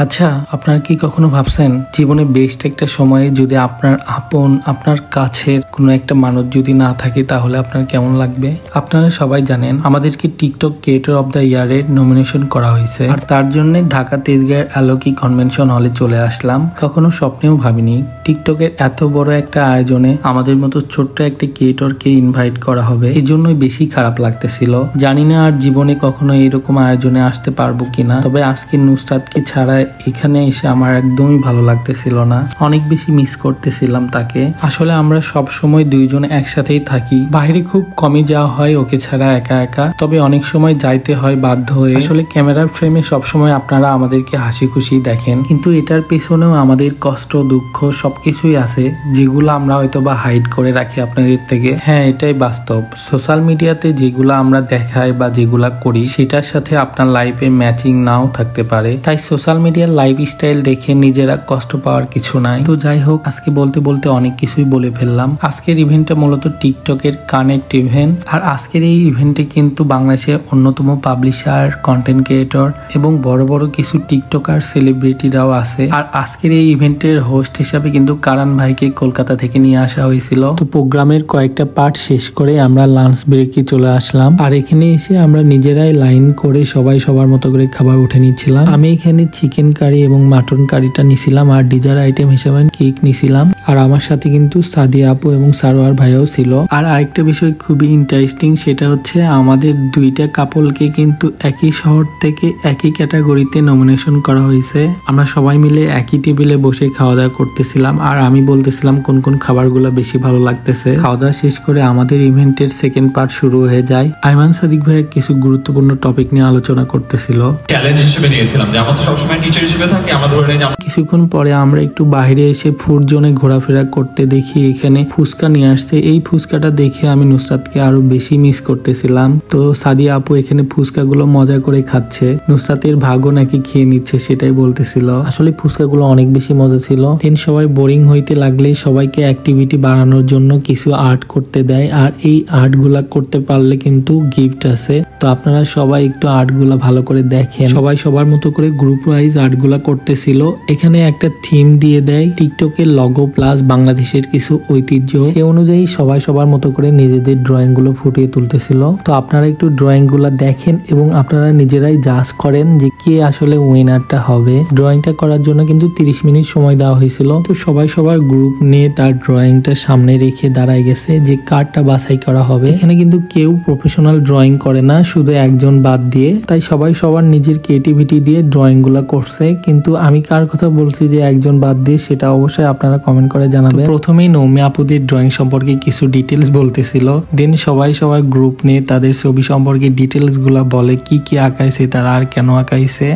আচ্ছা, আপনারা কি কখনো ভাবছেন জীবনে বেস্ট একটা সময়ে যদি আপনার আপন আপনার কাছের কোনো একটা মানুষ যদি না থাকে তাহলে আপনার কেমন লাগবে? আপনারা সবাই জানেন আমাদেরকে টিকটক ক্রিয়েটর অফ দ্য ইয়ারের নমিনেশন করা হয়েছে, আর তার জন্য ঢাকা তেজগাঁয়ের আলোকি কনভেনশন হলে চলে আসলাম। কখনো স্বপ্নেও ভাবিনি টিকটকের এত বড় একটা আয়োজনে আমাদের মতো ছোট্ট একটা ক্রিয়েটরকে ইনভাইট করা হবে। এই জন্যই বেশি খারাপ লাগতেছিল। জানি না আর জীবনে কখনো এরকম আয়োজনে আসতে পারবো কিনা, তবে আজকে নুসরাতকে ছাড়া এখানে এসে আমার একদমই ভালো লাগতেছিল না। অনেক বেশি মিস করতেছিলাম তাকে। আসলে আমরা সব সময় দুইজন একসাথেই থাকি, বাইরে খুব কমই যাওয়া হয় ওকে ছাড়া একা একা, তবে অনেক সময় যাইতে হয় বাধ্য হয়ে। আসলে ক্যামেরার ফ্রেমে সবসময় আপনারা আমাদেরকে হাসি খুশি দেখেন, কিন্তু এটার পেছনেও আমাদের কষ্ট দুঃখ সবকিছুই আছে, যেগুলো আমরা হয়তো বা হাইড করে রাখি আপনাদের থেকে। হ্যাঁ, এটাই বাস্তব। সোশ্যাল মিডিয়াতে যেগুলো আমরা দেখাই বা যেগুলা করি সেটার সাথে আপনার লাইফে ম্যাচিং নাও থাকতে পারে। তাই সোশ্যাল মিডিয়ার লাইফস্টাইল দেখে নিজেরা কষ্ট পাওয়ার কিছু নাই। তো যাই হোক, আজকে বলতে বলতে অনেক কিছুই বলে ফেললাম। আজকের ইভেন্টটা মূলত টিকটকের কানেক্ট ইভেন্ট, আর আজকের এই ইভেন্টে কিন্তু বাংলাদেশের অন্যতম পাবলিশার, কন্টেন্ট ক্রিয়েটর এবং বড় বড় কিছু টিকটকার সেলিব্রিটিরাও আছে। আর আজকের এই ইভেন্টের হোস্ট হিসাবে কিন্তু কারান ভাইকে কলকাতা থেকে নিয়ে আসা হয়েছিল। তো প্রোগ্রামের কয়েকটা পার্ট শেষ করে আমরা লাঞ্চ ব্রেকে চলে আসলাম, আর এখানে এসে আমরা নিজেরাই লাইন করে সবাই সবার মতো করে খাবার উঠে নিচ্ছিলাম। আমি এখানে চিকেন কারি এবং মাটন কারিটা নিছিলাম, আর ডিজার আইটেম হিসেবে কেক নিছিলাম। আর আমার সাথে কিন্তু সাদিয়া আপু এবং সারোয়ার ভাইও ছিল। আর আরেকটা বিষয় খুবই ইন্টারেস্টিং, সেটা হচ্ছে আমাদের দুইটা কাপলকে কিন্তু একই শহর থেকে একই ক্যাটাগরিতে নমিনেশন করা হয়েছে। আমরা সবাই মিলে একই টেবিলে বসে খাওয়া দাওয়া করতেছিলাম, আর আমি বলতেছিলাম কোন কোন খাবারগুলো বেশি ভালো লাগতেছে। খাওয়া দাওয়া শেষ করে আমাদের ইভেন্টের সেকেন্ড পার্ট শুরু হয়ে যায়। আইমান সাদিক ভাই কিছু গুরুত্বপূর্ণ টপিক নিয়ে আলোচনা করতেছিল। চ্যালেঞ্জ হিসেবে নিয়েছিলাম যে আমরা তো সবসময় টিচার হিসেবে থাকি, আমরা ধরে নেই। কিছুক্ষণ পরে আমরা একটু বাইরে এসে ফুড জোনে ঘোরাফেরা করতে দেখি এখানে ফুচকা নিয়ে আসছে। এই ফুচকাটা দেখে আমি নুসরাতকে আরো বেশি মিস করতেছিলাম। তো সাদিয়া আপু এখানে ফুচকাগুলো মজা করে খাচ্ছে, নুসরাতের ভাগও নাকি খেয়ে নিচ্ছে সেটাই বলতেছিল। আসলে ফুচকাগুলো অনেক বেশি মজা ছিল। দেন সবাই বোরিং হইতে লাগলে সবাইকে অ্যাক্টিভিটি বাড়ানোর জন্য কিছু আর্ট করতে দেয়, আর এই আর্ট গুলা করতে পারলে কিন্তু গিফট আছে। তো আপনারা সবাই একটু আর্ট গুলা ভালো করে দেখেন। সবাই সবার মতো করে গ্রুপ ওয়াইজ আর্ট গুলা করতেছিল। এখানে একটা থিম দিয়ে দেয় টিকটকের লগো প্লাস বাংলাদেশের কিছু ঐতিহ্য, সে অনুযায়ী সবাই সবার মতো করে নিজেদের ড্রয়িং গুলো ফুটিয়ে তুলতেছিল। তো আপনারা একটু ড্রয়িং গুলা দেখেন এবং আপনারা নিজেরাই জাজ করেন যে কে আসলে উইনারটা হবে। ড্রয়িংটা করার জন্য কিন্তু 30 মিনিট সময় দেওয়া হয়েছিল। তো সবাই সবার গ্রুপ নিয়ে তার ড্রয়িংটা সামনে রেখে দাঁড়ায় গেছে যে কারটা বাছাই করা হবে। এখানে কিন্তু কেউ প্রফেশনাল ড্রয়িং করে না, শুধু একজন বাদ দিয়ে। তাই সবাই সবার নিজের ক্রিয়েটিভিটি দিয়ে ড্রয়িং গুলা করছে। কিন্তু আমি কার কথা বলছি যে একজন বাদ দিয়ে, সেটা অবশ্যই আপনারা কমেন্ট করে জানাবেন। প্রথমেই নৌমি আপুদের ড্রয়িং সম্পর্কে কিছু ডিটেলস বলতেছিল, দেন সবাই সবার গ্রুপ নিয়ে তাদের ছবি সম্পর্কে ডিটেলস গুলা বলে, কি কি আঁকাইছে তারা আর কেন আঁকাইছে।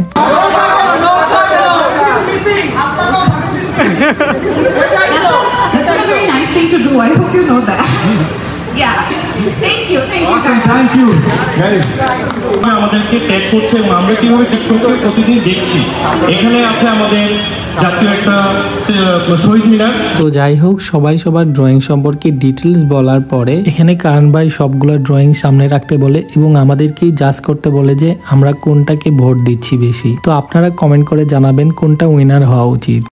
That's a very nice thing to do. I hope you know that. Yeah. Thank you. Awesome. Thank you, guys. আমাদেরকে ট্যাগ করছে এবং আমরা কিভাবে টিকটককে প্রতিদিন দেখছি। এখানে আছে আমাদের জাতীয় একটা শহীদ মিনার। তো যাই হোক, সবাই সবার ড্রয়িং সম্পর্কে ডিটেলস বলার পরে এখানে কারণ ভাই সবগুলো ড্রয়িং সামনে রাখতে বলে এবং আমাদেরকেই জাজ করতে বলে যে আমরা কোনটাকে ভোট দিচ্ছি বেশি। তো আপনারা কমেন্ট করে জানাবেন কোনটা উইনার হওয়া উচিত।